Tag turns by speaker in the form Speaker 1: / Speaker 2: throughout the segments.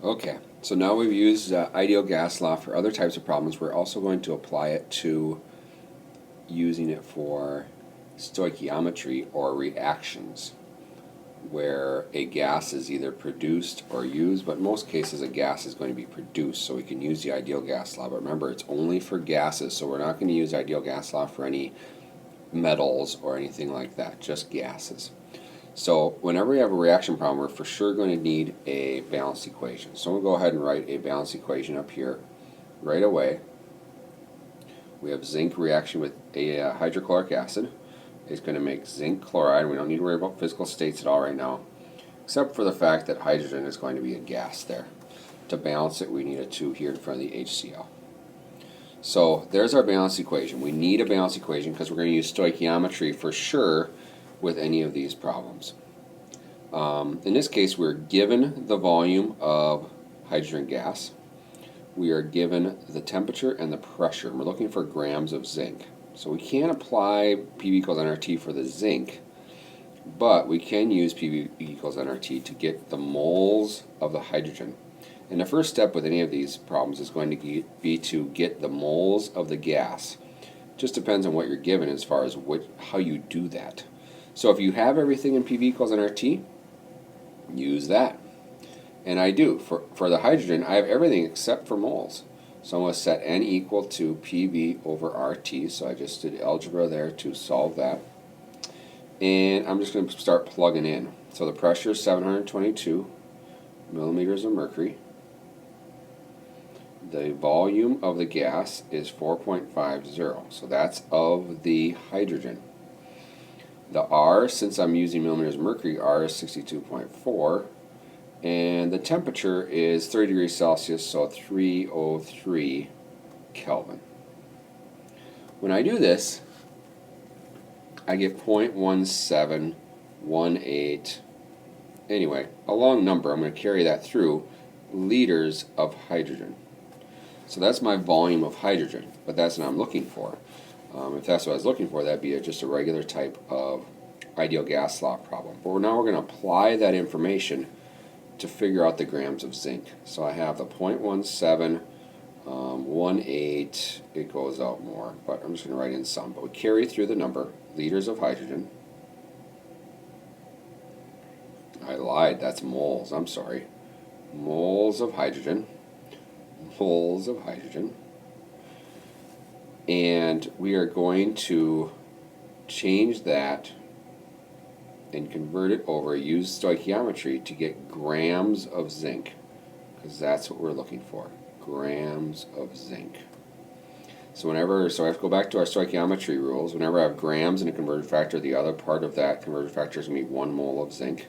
Speaker 1: Okay, so now we've used ideal gas law for other types of problems. We're also going to apply it to using it for stoichiometry or reactions, where a gas is either produced or used, but in most cases a gas is going to be produced, so we can use the ideal gas law. But remember, it's only for gases, so we're not going to use ideal gas law for any metals or anything like that, just gases. So whenever we have a reaction problem, we're for sure going to need a balanced equation. So we'll go ahead and write a balanced equation up here right away. We have zinc reaction with a hydrochloric acid. It's going to make zinc chloride. We don't need to worry about physical states at all right now, except for the fact that hydrogen is going to be a gas there. To balance it, we need a 2 here in front of the HCl. So there's our balanced equation. We need a balanced equation because we're going to use stoichiometry for sure with any of these problems. In this case, we're given the volume of hydrogen gas. We are given the temperature and the pressure. We're looking for grams of zinc. So we can't apply PV equals nRT for the zinc, but we can use PV equals nRT to get the moles of the hydrogen. And the first step with any of these problems is going to be to get the moles of the gas. It just depends on what you're given as far as how you do that. So if you have everything in PV equals nRT, use that. And I do. For the hydrogen, I have everything except for moles. So I'm going to set N equal to PV over RT. So I just did algebra there to solve that. And I'm just going to start plugging in. So the pressure is 722 millimeters of mercury. The volume of the gas is 4.50. So that's of the hydrogen. The R, since I'm using millimeters of mercury, R is 62.4. And the temperature is 30 degrees Celsius, so 303 Kelvin. When I do this, I get 0.1718, anyway, a long number. I'm going to carry that through, liters of hydrogen. So that's my volume of hydrogen, but that's what I'm looking for. If that's what I was looking for, that'd be just a regular type of ideal gas law problem. But now we're going to apply that information to figure out the grams of zinc. So I have the 0.1718, it goes out more, but I'm just going to write in some. But we carry through the number, liters of hydrogen. I lied, that's moles, I'm sorry. Moles of hydrogen. Moles of hydrogen. And we are going to change that and convert it over, use stoichiometry to get grams of zinc, because that's what we're looking for, grams of zinc. So I have to go back to our stoichiometry rules. Whenever I have grams in a conversion factor, the other part of that conversion factor is going to be 1 mole of zinc.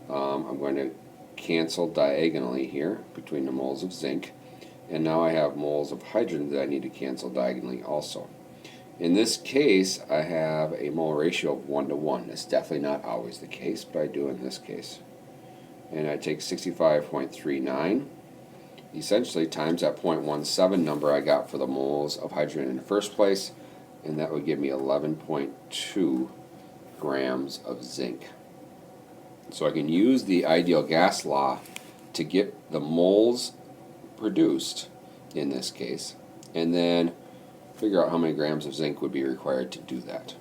Speaker 1: I'm going to cancel diagonally here between the moles of zinc, and now I have moles of hydrogen that I need to cancel diagonally also. In this case, I have a mole ratio of 1 to 1. That's definitely not always the case, but I do in this case. And I take 65.39, essentially times that 0.17 number I got for the moles of hydrogen in the first place, and that would give me 11.2 grams of zinc. So I can use the ideal gas law to get the moles produced in this case, and then figure out how many grams of zinc would be required to do that.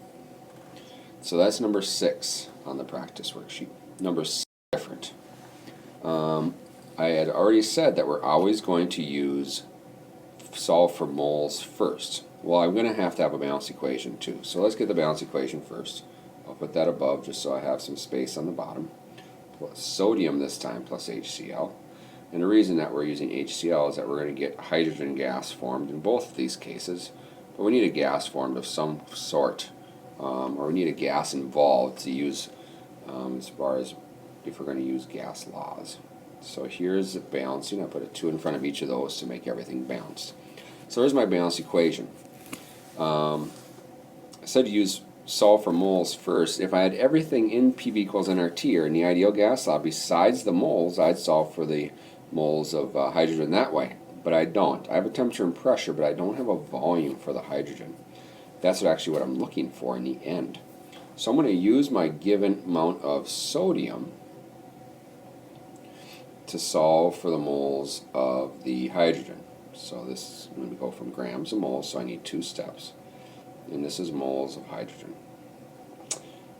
Speaker 1: So that's number 6 on the practice worksheet. Number 7 is different. I had already said that we're always going to solve for moles first. Well, I'm going to have a balanced equation too. So let's get the balanced equation first. I'll put that above just so I have some space on the bottom. Plus sodium this time plus HCl. And the reason that we're using HCl is that we're going to get hydrogen gas formed in both of these cases. But we need a gas formed of some sort, or we need a gas involved to use as far as if we're going to use gas laws. So here's the balancing. I put a 2 in front of each of those to make everything balanced. So here's my balanced equation. I said to solve for moles first. If I had everything in PV equals nRT, or in the ideal gas law, besides the moles, I'd solve for the moles of hydrogen that way. But I don't. I have a temperature and pressure, but I don't have a volume for the hydrogen. That's actually what I'm looking for in the end. So I'm going to use my given amount of sodium to solve for the moles of the hydrogen. So this, I'm going to go from grams to moles, so I need 2 steps. And this is moles of hydrogen.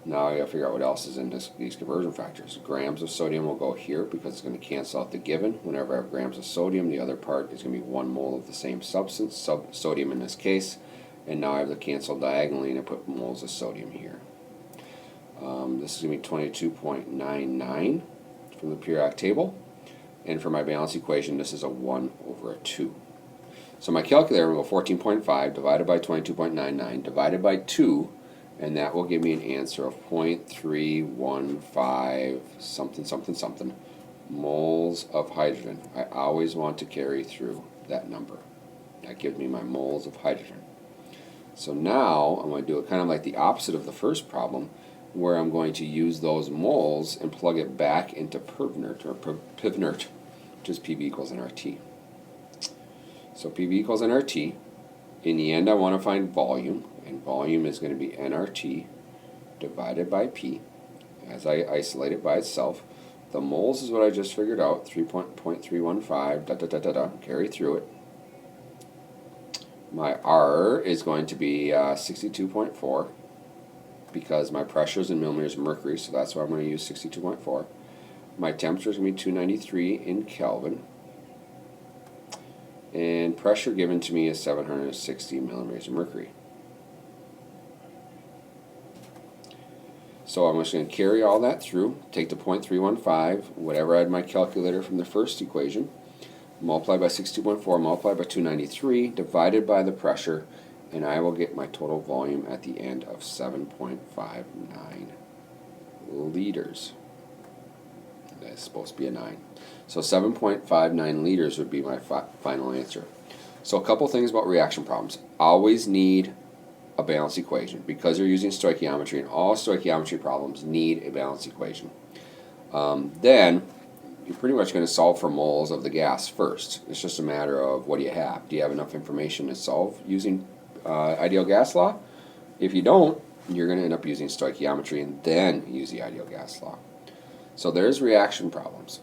Speaker 1: Now I got to figure out what else is in these conversion factors. Grams of sodium will go here because it's going to cancel out the given. Whenever I have grams of sodium, the other part is going to be 1 mole of the same substance, sodium in this case. And now I have to cancel diagonally and I put moles of sodium here. This is going to be 22.99 from the periodic table. And for my balance equation, this is a 1 over a 2. So my calculator will go 14.5 divided by 22.99 divided by 2, and that will give me an answer of 0.315 something something something moles of hydrogen. I always want to carry through that number. That gives me my moles of hydrogen. So now I'm going to do it kind of like the opposite of the first problem, where I'm going to use those moles and plug it back into PIV inert, which is PV equals nRT. So PV equals nRT. In the end, I want to find volume, and volume is going to be nRT divided by P, as I isolate it by itself. The moles is what I just figured out, 3.315, carry through it. My R is going to be 62.4, because my pressure is in millimeters of mercury, so that's why I'm going to use 62.4. My temperature is going to be 293 in Kelvin. And pressure given to me is 760 millimeters of mercury. So I'm just going to carry all that through, take the 0.315, whatever I had my calculator from the first equation, multiply by 62.4, multiply by 293, divided by the pressure, and I will get my total volume at the end of 7.59 liters. That's supposed to be a 9. So 7.59 liters would be my final answer. So a couple things about reaction problems. Always need a balanced equation because you're using stoichiometry, and all stoichiometry problems need a balanced equation. Then you're pretty much going to solve for moles of the gas first. It's just a matter of what do you have. Do you have enough information to solve using ideal gas law? If you don't, you're going to end up using stoichiometry and then use the ideal gas law. So there's reaction problems.